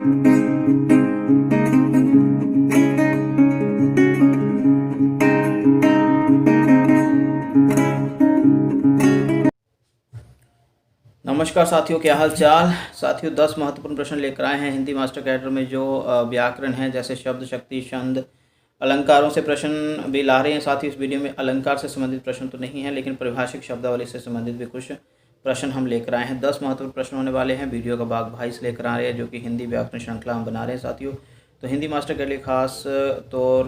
नमस्कार साथियों, क्या हाल चाल। साथियों 10 महत्वपूर्ण प्रश्न लेकर आए हैं हिंदी मास्टर कैडर में। जो व्याकरण है, जैसे शब्द शक्ति, छंद, अलंकारों से प्रश्न भी ला रहे हैं। साथ ही इस वीडियो में अलंकार से संबंधित प्रश्न तो नहीं है, लेकिन परिभाषिक शब्दावली से संबंधित भी कुछ प्रश्न हम लेकर आए हैं। 10 महत्वपूर्ण प्रश्न होने वाले हैं। वीडियो का भाग 22 लेकर आ रहे हैं, जो कि हिंदी व्याकरण श्रृंखला हम बना रहे हैं साथियों। तो हिंदी मास्टर के लिए खास तौर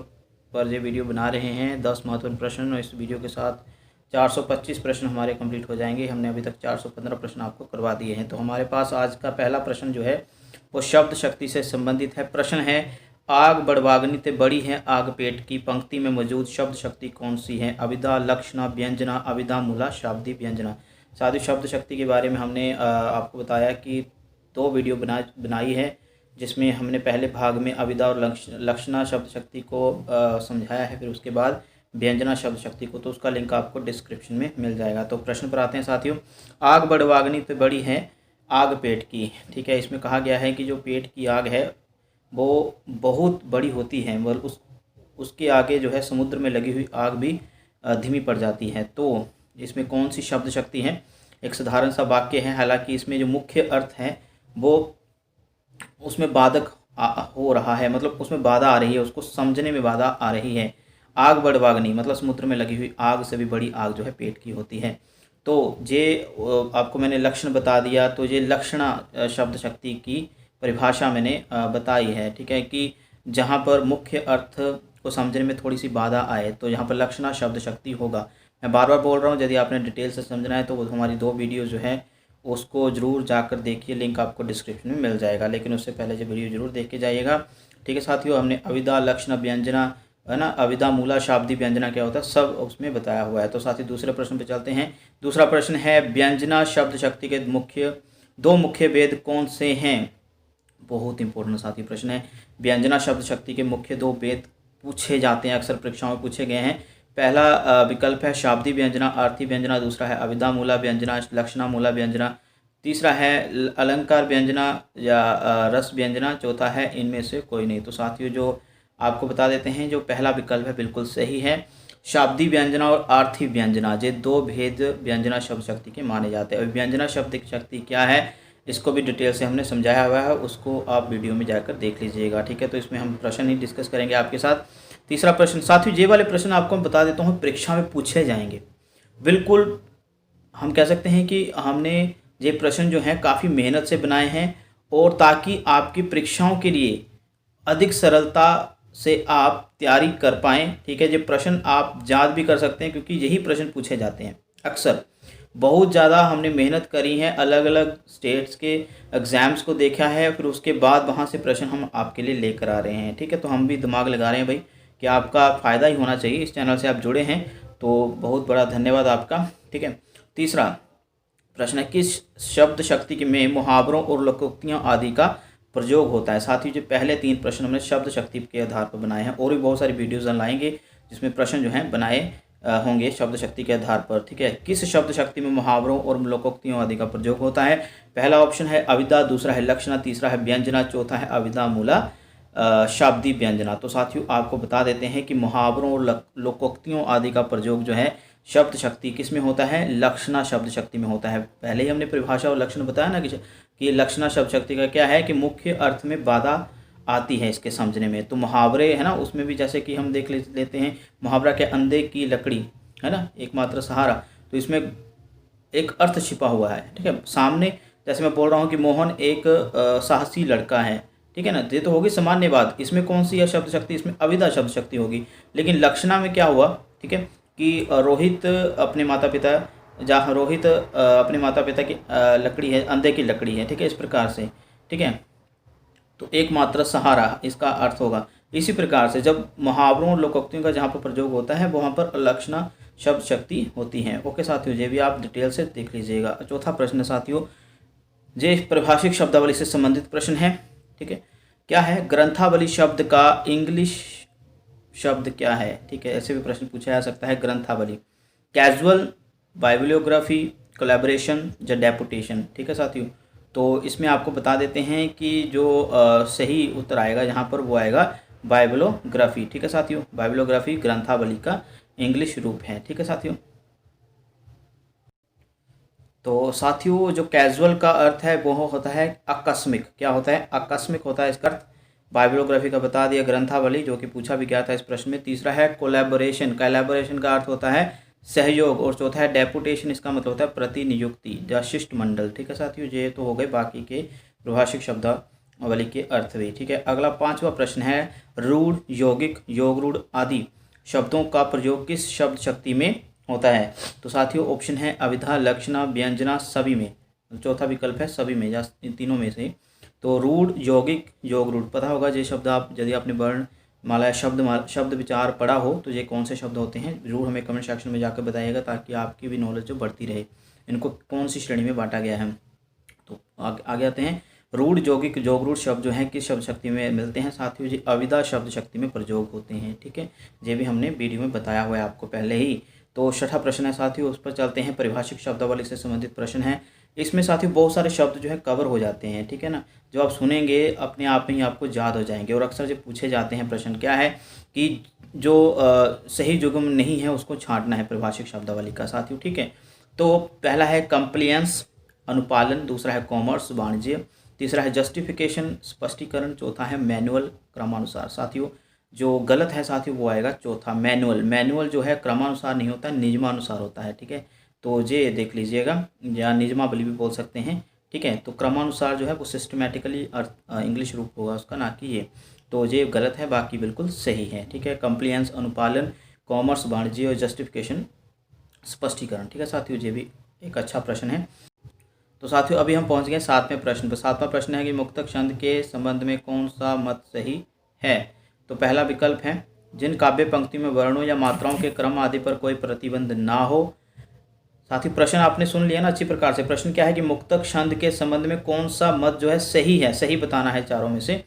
पर ये वीडियो बना रहे हैं। 10 महत्वपूर्ण प्रश्न, और इस वीडियो के साथ 425 प्रश्न हमारे कंप्लीट हो जाएंगे। हमने अभी तक 415 प्रश्न आपको करवा दिए हैं। तो हमारे पास आज का पहला प्रश्न जो है वो शब्द शक्ति से संबंधित है। प्रश्न है, आग बड़वाग्नि ते बड़ी है आग पेट की पंक्ति में मौजूद शब्द शक्ति कौन सी है? अविदा, लक्षणा, व्यंजना, अविदा, मूला, शाब्दी, व्यंजना। साथियों, शब्द शक्ति के बारे में हमने आपको बताया कि 2 वीडियो बनाई है, जिसमें हमने पहले भाग में अविदा और लक्षणा शब्द शक्ति को समझाया है, फिर उसके बाद व्यंजना शब्द शक्ति को। तो उसका लिंक आपको डिस्क्रिप्शन में मिल जाएगा। तो प्रश्न पर आते हैं साथियों। आग बड़वाग्नि तो बड़ी है आग पेट की, ठीक है। इसमें कहा गया है कि जो पेट की आग है वो बहुत बड़ी होती है, मतलब उसके आगे जो है समुद्र में लगी हुई आग भी धीमी पड़ जाती है। तो इसमें कौन सी शब्द शक्ति है? एक साधारण सा वाक्य है, हालांकि इसमें जो मुख्य अर्थ है वो उसमें बाधक हो रहा है, मतलब उसमें बाधा आ रही है, उसको समझने में बाधा आ रही है। आग बड़वाग्नि मतलब समुद्र में लगी हुई आग से भी बड़ी आग जो है पेट की होती है। तो ये आपको मैंने लक्षण बता दिया। तो ये लक्षणा शब्द शक्ति की परिभाषा मैंने बताई है, ठीक है, कि जहाँ पर मुख्य अर्थ को समझने में थोड़ी सी बाधा आए तो यहाँ पर लक्षणा शब्द शक्ति होगा। मैं बार बार बोल रहा हूँ, यदि आपने डिटेल से समझना है तो वो हमारी 2 वीडियो जो है उसको ज़रूर जाकर देखिए, लिंक आपको डिस्क्रिप्शन में मिल जाएगा। लेकिन उससे पहले ये वीडियो ज़रूर देख के जाइएगा, ठीक है साथियों। हमने अविदा, लक्षण, व्यंजना, है ना, अविदा, मूला, शाब्दी, व्यंजना क्या होता है सब उसमें बताया हुआ है। तो साथियों दूसरे प्रश्न पे चलते हैं। दूसरा प्रश्न है, व्यंजना शब्द शक्ति के दो मुख्य भेद कौन से हैं? बहुत इंपॉर्टेंट साथी प्रश्न है। व्यंजना शब्द शक्ति के मुख्य 2 भेद पूछे जाते हैं, अक्सर परीक्षाओं में पूछे गए हैं। पहला विकल्प है शाब्दी व्यंजना, अर्थी व्यंजना। दूसरा है अविदा मूला व्यंजना, लक्षणा मूला व्यंजना। तीसरा है अलंकार व्यंजना या रस व्यंजना। चौथा है इनमें से कोई नहीं। तो साथियों जो आपको बता देते हैं, जो पहला विकल्प है बिल्कुल सही है। शाब्दी व्यंजना और आर्थी व्यंजना, ये 2 भेद व्यंजना शब्द शक्ति के माने जाते हैं। और व्यंजना शब्द शक्ति क्या है इसको भी डिटेल से हमने समझाया हुआ है, उसको आप वीडियो में जाकर देख लीजिएगा, ठीक है। तो इसमें हम प्रश्न ही डिस्कस करेंगे आपके साथ। तीसरा प्रश्न साथियों, ये वाले प्रश्न आपको मैं बता देता हूँ परीक्षा में पूछे जाएंगे। बिल्कुल हम कह सकते हैं कि हमने ये प्रश्न जो हैं काफ़ी मेहनत से बनाए हैं, और ताकि आपकी परीक्षाओं के लिए अधिक सरलता से आप तैयारी कर पाएँ, ठीक है। ये प्रश्न आप याद भी कर सकते हैं, क्योंकि यही प्रश्न पूछे जाते हैं अक्सर। बहुत ज़्यादा हमने मेहनत करी है, अलग अलग स्टेट्स के एग्ज़ाम्स को देखा है, फिर उसके बाद वहाँ से प्रश्न हम आपके लिए लेकर आ रहे हैं, ठीक है। तो हम भी दिमाग लगा रहे हैं भाई कि आपका फ़ायदा ही होना चाहिए। इस चैनल से आप जुड़े हैं तो बहुत बड़ा धन्यवाद आपका, ठीक है। तीसरा प्रश्न है, किस शब्द शक्ति के में मुहावरों और लोकोक्तियों आदि का प्रयोग होता है? साथ ही जो पहले 3 प्रश्न हमने शब्द शक्ति के आधार पर बनाए हैं, और भी बहुत सारी वीडियोज़ लाएंगे जिसमें प्रश्न जो हैं बनाए होंगे शब्द शक्ति के आधार पर, ठीक है। किस शब्द शक्ति में मुहावरों और लोकोक्तियों आदि का प्रयोग होता है? पहला ऑप्शन है अविदा, दूसरा है लक्षणा, तीसरा है व्यंजना, चौथा है अविदा मूला शाब्दी व्यंजना। तो साथियों आपको बता देते हैं कि मुहावरों और लोकोक्तियों आदि का प्रयोग जो है शब्द शक्ति किस में होता है? लक्षणा शब्द शक्ति में होता है। पहले ही हमने परिभाषा और लक्षण बताया ना कि लक्षणा शब्द शक्ति का क्या है कि मुख्य अर्थ में बाधा आती है इसके समझने में। तो मुहावरे है ना, उसमें भी जैसे कि हम देख लेते हैं मुहावरा के अंधे की लकड़ी है ना एकमात्र सहारा। तो इसमें एक अर्थ छिपा हुआ है, ठीक है। सामने जैसे मैं बोल रहा हूँ कि मोहन एक साहसी लड़का है, ठीक है ना, ये तो होगी सामान्य बात। इसमें कौन सी है शब्द शक्ति? इसमें अविदा शब्द शक्ति होगी। लेकिन लक्षणा में क्या हुआ, ठीक है, कि रोहित अपने माता पिता अपने माता पिता की लकड़ी है, अंधे की लकड़ी है, ठीक है, इस प्रकार से, ठीक है। तो एकमात्र सहारा इसका अर्थ होगा। इसी प्रकार से जब मुहावरों और लोकोक्तियों का जहाँ पर प्रयोग होता है वहाँ पर लक्षणा शब्द शक्ति होती है। ओके साथियों, ये भी आप डिटेल से देख लीजिएगा। चौथा प्रश्न साथियों, ये परिभाषिक शब्दावली से संबंधित प्रश्न है, ठीक है। क्या है? ग्रंथावली शब्द का इंग्लिश शब्द क्या है? ठीक है, ऐसे भी प्रश्न पूछा जा सकता है। ग्रंथावली, कैजुअल, बाइबिलियोग्राफी, कोलैबोरेशन या डेपुटेशन, ठीक है साथियों। तो इसमें आपको बता देते हैं कि जो सही उत्तर आएगा यहाँ पर वो आएगा बाइबलोग्राफी। ठीक है साथियों, बाइबलोग्राफी ग्रंथावली का इंग्लिश रूप है। ठीक है साथियों। तो साथियों जो कैजुअल का अर्थ है वो होता है आकस्मिक। क्या होता है? आकस्मिक होता है इसका अर्थ। बाइबलोग्राफी का बता दिया, ग्रंथावली जो कि पूछा भी गया था इस प्रश्न में। तीसरा है कोलैबोरेशन। कोलैबोरेशन का अर्थ होता है सहयोग। और चौथा है डेपुटेशन, इसका मतलब होता है प्रतिनियुक्ति या शिष्टमंडल। ठीक है साथियों, ये तो हो गए बाकी के प्रभाषिक शब्दावली के अर्थ भी। ठीक है, अगला 5वां प्रश्न है रूढ़, यौगिक, योग रूढ़ आदि शब्दों का प्रयोग किस शब्द शक्ति में होता है? तो साथियों ऑप्शन है अविधा, लक्षणा, व्यंजना, सभी में। चौथा विकल्प है सभी में या इन तीनों में से। तो रूढ़, यौगिक, योग रूढ़, पता होगा ये शब्द आप यदि आपने वर्ण माला शब्द विचार पढ़ा हो तो ये कौन से शब्द होते हैं। जरूर हमें कमेंट सेक्शन में जाकर बताइएगा ताकि आपकी भी नॉलेज जो बढ़ती रहे। इनको कौन सी श्रेणी में बांटा गया है? तो आगे आते हैं। रूढ़, यौगिक, योग रूढ़ शब्द जो हैं किस शब्द शक्ति में मिलते हैं? साथियों जी अविधा शब्द शक्ति में प्रयोग होते हैं। ठीक है, ये भी हमने वीडियो में बताया हुआ है आपको पहले ही। तो 6ठा प्रश्न है साथियों, उस पर चलते हैं। परिभाषिक शब्दावली से संबंधित प्रश्न है। इसमें साथियों बहुत सारे शब्द जो है कवर हो जाते हैं। ठीक है ना, जो आप सुनेंगे अपने आप में ही आपको याद हो जाएंगे। और अक्सर जो पूछे जाते हैं प्रश्न क्या है कि जो सही जुगम नहीं है उसको छांटना है परिभाषिक शब्दावली का साथियों। ठीक है, तो पहला है कंप्लियंस, अनुपालन। दूसरा है कॉमर्स, वाणिज्य। तीसरा है जस्टिफिकेशन, स्पष्टीकरण। चौथा है मैनुअल, क्रमानुसार। साथियों जो गलत है साथियों वो आएगा चौथा मैनुअल। मैनुअल जो है क्रमानुसार नहीं होता है, नियमानुसार होता है। ठीक है, तो ये देख लीजिएगा, या नियमावली भी बोल सकते हैं। ठीक है, तो क्रमानुसार जो है वो सिस्टमेटिकली इंग्लिश रूप होगा उसका, ना कि ये। तो ये गलत है, बाकी बिल्कुल सही है। ठीक है, कंप्लियंस, अनुपालन, कॉमर्स, वाणिज्य और जस्टिफिकेशन, स्पष्टीकरण। ठीक है साथियों, ये भी एक अच्छा प्रश्न है। तो साथियों अभी हम पहुंच गए 7वें प्रश्न पर। 7वां प्रश्न है कि मुक्तक छंद के संबंध में कौन सा मत सही है? तो पहला विकल्प है जिन काव्य पंक्ति में वर्णों या मात्राओं के क्रम आदि पर कोई प्रतिबंध ना हो। साथियों प्रश्न आपने सुन लिया ना अच्छी प्रकार से। प्रश्न क्या है कि मुक्तक छंद के संबंध में कौन सा मत जो है सही है, सही बताना है चारों में से।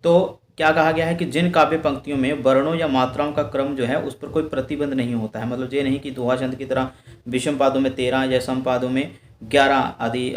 तो क्या कहा गया है कि जिन काव्य पंक्तियों में वर्णों या मात्राओं का क्रम जो है उस पर कोई प्रतिबंध नहीं होता है। मतलब ये नहीं कि दोहा छंद की तरह विषम पादों में 13 या सम पादों में 11 आदि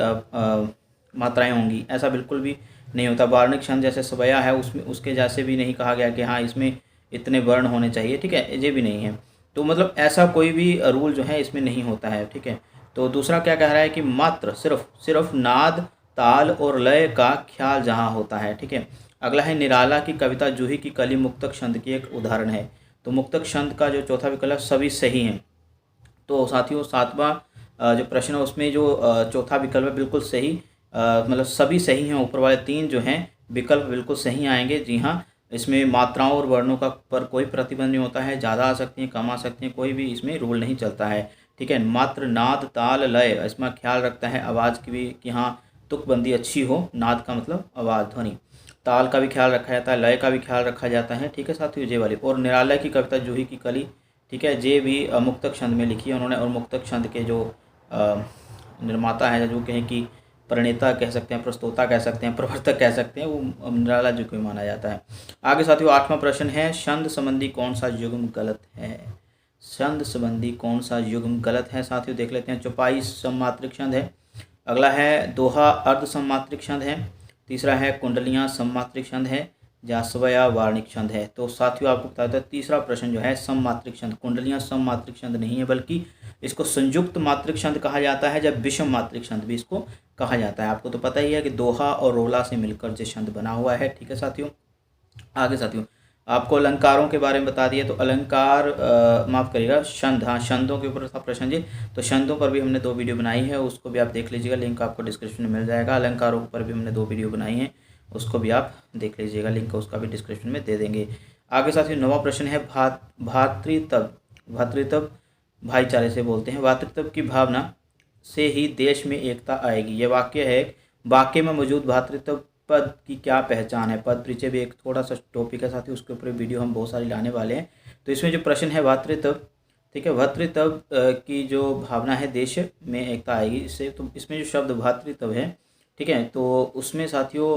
मात्राएं होंगी, ऐसा बिल्कुल भी नहीं होता। वार्णिक छंद जैसे सवया है उसमें उसके जैसे भी नहीं कहा गया कि हाँ इसमें इतने वर्ण होने चाहिए। ठीक है, ये भी नहीं है। तो मतलब ऐसा कोई भी रूल जो है इसमें नहीं होता है। ठीक है, तो दूसरा क्या कह रहा है कि मात्र सिर्फ नाद, ताल और लय का ख्याल जहाँ होता है। ठीक है, अगला है निराला की कविता जूही की कली मुक्तक छंद की एक उदाहरण है। तो मुक्तक छंद का जो चौथा विकल्प सभी सही हैं। तो साथियों 7वां जो प्रश्न है उसमें जो चौथा विकल्प है बिल्कुल सही, मतलब सभी सही हैं। ऊपर वाले 3 जो हैं विकल्प बिल्कुल सही आएंगे। जी हाँ, इसमें मात्राओं और वर्णों का पर कोई प्रतिबंध नहीं होता है। ज़्यादा आ सकती हैं, कम आ सकती हैं, कोई भी इसमें रूल नहीं चलता है। ठीक है, मात्र नाद, ताल, लय इसमें ख्याल रखता है आवाज़ की भी कि हाँ तुकबंदी अच्छी हो। नाद का मतलब आवाज़, ध्वनि। ताल का भी ख्याल रखा जाता है, लय का भी ख्याल रखा जाता है। ठीक है साथियों, ये वाली। और निरालय की कविता जूही की कली, ठीक है, ये भी मुक्तक छंद में लिखी है उन्होंने। और मुक्तक छंद के जो निर्माता है, जो कहें कि प्रणेता कह सकते हैं, प्रस्तोता कह सकते हैं, प्रवर्तक कह सकते हैं, वो निराला जी को माना जाता है। आगे साथियों 8वां प्रश्न है छंद संबंधी कौन सा युग्म गलत है? छंद संबंधी कौन सा युग्म गलत है साथियों देख लेते हैं। चौपाई सममात्रिक छंद है। अगला है दोहा अर्ध सममात्रिक छंद है। तीसरा है कुंडलियाँ सममात्रिक छंद है। जासवया वार्णिक छंद है। तो साथियों आपको बता दें तीसरा प्रश्न जो है सममात्रिक छंद। कुंडलियाँ सममात्रिक छंद नहीं है, बल्कि इसको संयुक्त मात्रिक छंद कहा जाता है, जब विषम मात्रिक छंद भी इसको कहा जाता है। आपको तो पता ही है कि दोहा और रोला से मिलकर जो छंद बना हुआ है। ठीक है साथियों, आगे साथियों आपको अलंकारों के बारे में बता दिए। तो अलंकार माफ़ करिएगा छंद, हाँ छंदों के ऊपर था प्रश्न जी। तो छंदों पर भी हमने 2 वीडियो बनाई है, उसको भी आप देख लीजिएगा, लिंक आपको डिस्क्रिप्शन में मिल जाएगा। अलंकारों पर भी हमने 2 वीडियो बनाई हैं, उसको भी आप देख लीजिएगा, लिंक उसका भी डिस्क्रिप्शन में दे देंगे। आगे साथियों 9वां प्रश्न है भातृत्व। भातृत्व भाईचारे से बोलते हैं। भातृत्व की भावना से ही देश में एकता आएगी। ये वाक्य है, वाक्य में मौजूद भातृत्व पद की क्या पहचान है? पद परिचय भी एक थोड़ा सा टॉपिक है साथी, उसके ऊपर वीडियो हम बहुत सारी लाने वाले हैं। तो इसमें जो प्रश्न है भातृत्व, ठीक है, भातृत्व की जो भावना है देश में एकता आएगी इससे। तो इसमें जो शब्द भातृत्व है, ठीक है, तो उसमें साथियों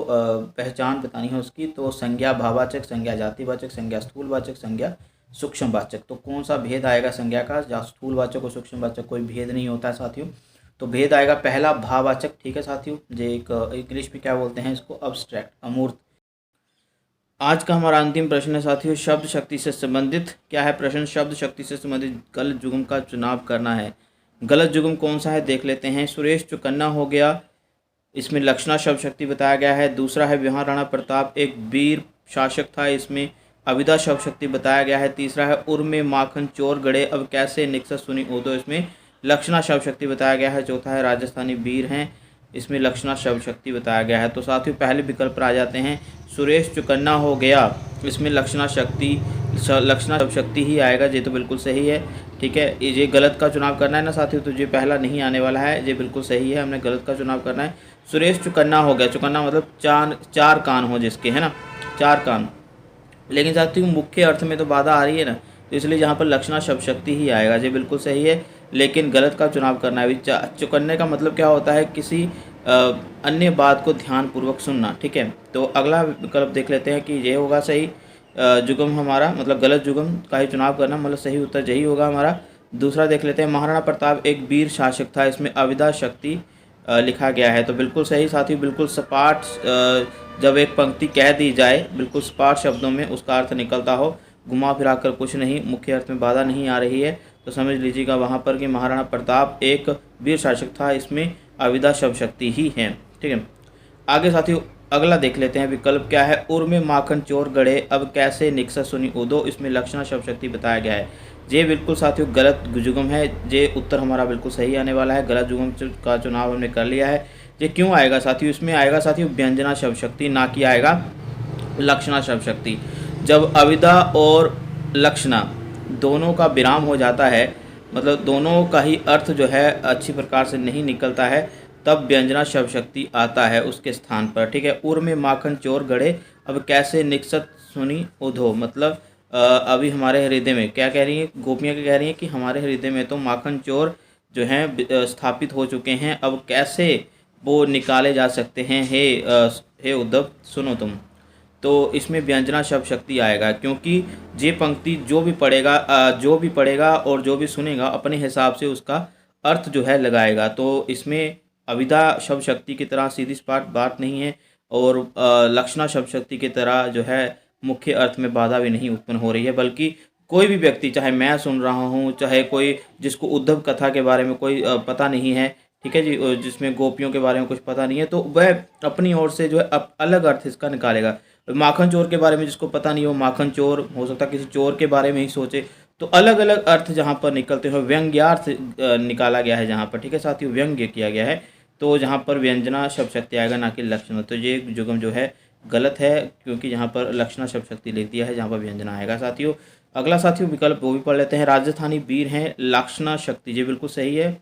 पहचान बतानी है उसकी। तो संज्ञा भाववाचक, संज्ञा जातिवाचक, संज्ञा स्थूलवाचक, संज्ञा सूक्ष्मवाचक। तो कौन सा भेद आएगा संज्ञा का? स्थूलवाचक और सूक्ष्मवाचक कोई भेद नहीं होता है साथियों। तो भेद आएगा पहला भाववाचक। ठीक है साथियों, जो एक इंग्लिश में क्या बोलते हैं इसको, अब्स्ट्रैक्ट, अमूर्त। आज का हमारा अंतिम प्रश्न है साथियों, शब्द शक्ति से संबंधित। क्या है प्रश्न? शब्द शक्ति से संबंधित गलत जुगम का चुनाव करना है। गलत जुगम कौन सा है देख लेते हैं। सुरेश चुकन्ना हो गया, इसमें लक्षणा शब्द शक्ति बताया गया है। दूसरा है महाराणा प्रताप एक वीर शासक था, इसमें अविदा शब्द शक्ति बताया गया है। तीसरा है उर में माखन चोर गड़े अब कैसे निकसत सुनी ओदो, इसमें लक्षणा शब्द शक्ति बताया गया है। चौथा है राजस्थानी वीर हैं, इसमें लक्षणा शब्द शक्ति बताया गया है। तो साथियों पहले विकल्प पर आ जाते हैं। सुरेश चुकन्ना हो गया, इसमें लक्षणा शब्द शक्ति ही आएगा, ये तो बिल्कुल सही है। ठीक है, ये गलत का चुनाव करना है ना साथियों, तो ये पहला नहीं आने वाला है, ये बिल्कुल सही है, हमने गलत का चुनाव करना है। सुरेश चुकन्ना हो गया, चुकन्ना मतलब चार कान हो जिसके, है ना, 4 कान। लेकिन साथियों मुख्य अर्थ में तो बाधा आ रही है ना, तो इसलिए यहाँ पर लक्षणा शब्द शक्ति ही आएगा, ये बिल्कुल सही है। लेकिन गलत का चुनाव करना है। चुकन्ने का मतलब क्या होता है? किसी अन्य बात को ध्यानपूर्वक सुनना। ठीक है, तो अगला विकल्प देख लेते हैं कि ये होगा सही जुगम हमारा, मतलब गलत जुगम का ही चुनाव करना, मतलब सही उत्तर यही होगा हमारा। दूसरा देख लेते हैं, महाराणा प्रताप एक वीर शासक था, इसमें अविदा शक्ति लिखा गया है, तो बिल्कुल सही साथी। बिल्कुल सपाट जब एक पंक्ति कह दी जाए बिल्कुल सपाट शब्दों में उसका अर्थ निकलता हो, घुमा फिरा कर कुछ नहीं, मुख्य अर्थ में बाधा नहीं आ रही है, तो समझ लीजिएगा वहाँ पर कि महाराणा प्रताप एक वीर शासक था, इसमें अविदा शब्द शक्ति ही है। ठीक है, आगे साथियों अगला देख लेते हैं विकल्प क्या है। उर में माखन चोर गड़े अब कैसे निकसत सुनी उदो, इसमें लक्षणा शब्द शक्ति बताया गया है। ये बिल्कुल साथियों गलत जुगम है, ये उत्तर हमारा बिल्कुल सही आने वाला है। गलत जुगम का चुनाव हमने कर लिया है। ये क्यों आएगा साथियों? इसमें आएगा साथियों व्यंजना शब्द शक्ति, ना कि आएगा लक्षणा शब्द शक्ति। जब अविदा और लक्षणा दोनों का विराम हो जाता है, मतलब दोनों का ही अर्थ जो है अच्छी प्रकार से नहीं निकलता है, तब व्यंजना शब्द शक्ति आता है उसके स्थान पर। ठीक है, उर में माखन चोर गड़े अब कैसे निकसत सुनी उधो, मतलब अभी हमारे हृदय में क्या कह रही है गोपियाँ, क्या कह रही हैं कि हमारे हृदय में तो माखन चोर जो हैं स्थापित हो चुके हैं, अब कैसे वो निकाले जा सकते हैं, हे उद्धव सुनो तुम। तो इसमें व्यंजना शब्द शक्ति आएगा, क्योंकि ये पंक्ति जो भी पढ़ेगा और जो भी सुनेगा अपने हिसाब से उसका अर्थ जो है लगाएगा। तो इसमें अविदा शब्द शक्ति की तरह सीधी सपाट बात नहीं है, और लक्षणा शब्द शक्ति की तरह जो है मुख्य अर्थ में बाधा भी नहीं उत्पन्न हो रही है, बल्कि कोई भी व्यक्ति, चाहे मैं सुन रहा हूँ, चाहे कोई जिसको उद्धव कथा के बारे में कोई पता नहीं है, ठीक है जी, जिसमें गोपियों के बारे में कुछ पता नहीं है, तो वह अपनी ओर से जो है अलग अर्थ इसका निकालेगा। माखन चोर के बारे में जिसको पता नहीं हो, माखन चोर हो सकता है किसी चोर के बारे में ही सोचे, तो अलग अलग अर्थ जहाँ पर निकलते हो, व्यंग्यार्थ निकाला गया है जहाँ पर। ठीक है साथियों, व्यंग्य किया गया है, तो जहाँ पर व्यंजना शब्द शक्ति आएगा, ना कि लक्षण। तो ये जुगम जो है गलत है, क्योंकि यहाँ पर लक्षणा शब्द शक्ति लिख दिया है जहाँ पर व्यंजना आएगा साथियों। अगला साथियों विकल्प वो भी पढ़ लेते हैं। राजस्थानी वीर हैं लक्षणा शक्ति, ये बिल्कुल सही है,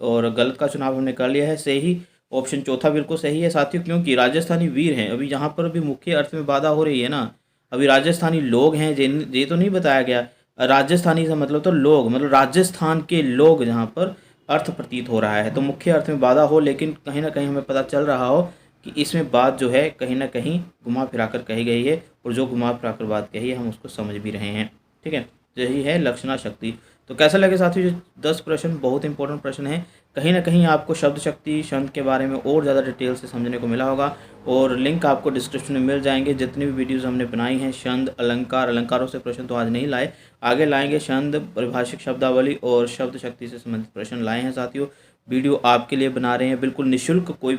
और गलत का चुनाव हमने कर लिया है। सही ऑप्शन चौथा बिल्कुल सही है साथियों, क्योंकि राजस्थानी वीर हैं, अभी यहाँ पर भी मुख्य अर्थ में बाधा हो रही है ना। अभी राजस्थानी लोग हैं, ये तो नहीं बताया गया। राजस्थानी से मतलब तो लोग, मतलब राजस्थान के लोग जहाँ पर अर्थ प्रतीत हो रहा है, तो मुख्य अर्थ में बाधा हो, लेकिन कहीं ना कहीं हमें पता चल रहा हो कि इसमें बात जो है कहीं ना कहीं घुमा फिरा कर कही गई है, और जो घुमा फिरा कर बात कही है हम उसको समझ भी रहे हैं। ठीक है, यही है लक्षणा शक्ति। तो कैसा लगे साथियों, जो 10 प्रश्न बहुत इंपॉर्टेंट प्रश्न है, कहीं ना कहीं आपको शब्द शक्ति छंद के बारे में और ज़्यादा डिटेल से समझने को मिला होगा, और लिंक आपको डिस्क्रिप्शन में मिल जाएंगे। जितनी भी वीडियोस हमने बनाई हैं छंद अलंकार, अलंकारों से प्रश्न तो आज नहीं लाए, आगे लाएंगे। छंद, परिभाषिक शब्दावली और शब्द शक्ति से संबंधित प्रश्न लाए हैं साथियों। वीडियो आपके लिए बना रहे हैं, बिल्कुल निःशुल्क, कोई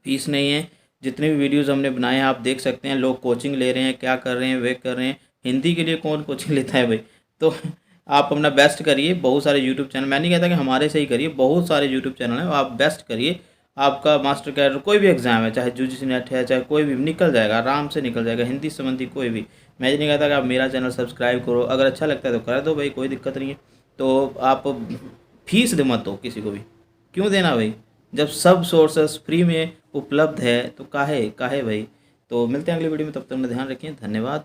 फीस नहीं है। जितने भी वीडियोज़ हमने बनाए हैं आप देख सकते हैं, लोग कोचिंग ले रहे हैं, क्या कर रहे हैं, वे कर रहे हैं। हिंदी के लिए कौन कोचिंग लेता है भाई? तो आप अपना बेस्ट करिए। बहुत सारे यूट्यूब चैनल, मैं नहीं कहता कि हमारे से ही करिए, बहुत सारे यूट्यूब चैनल हैं, आप बेस्ट करिए। आपका मास्टर कैडर कोई भी एग्जाम है, चाहे यूजीसी नेट है, चाहे कोई भी, निकल जाएगा, आराम से निकल जाएगा। हिंदी संबंधी कोई भी, मैं नहीं कहता कि आप मेरा चैनल सब्सक्राइब करो, अगर अच्छा लगता है तो कर दो भाई, कोई दिक्कत नहीं है। तो आप फीस दे मत दो किसी को भी, क्यों देना भाई, जब सब सोर्सेस फ्री में उपलब्ध है तो काहे भाई। तो मिलते हैं अगली वीडियो में, तब तक अपना ध्यान रखिए, धन्यवाद।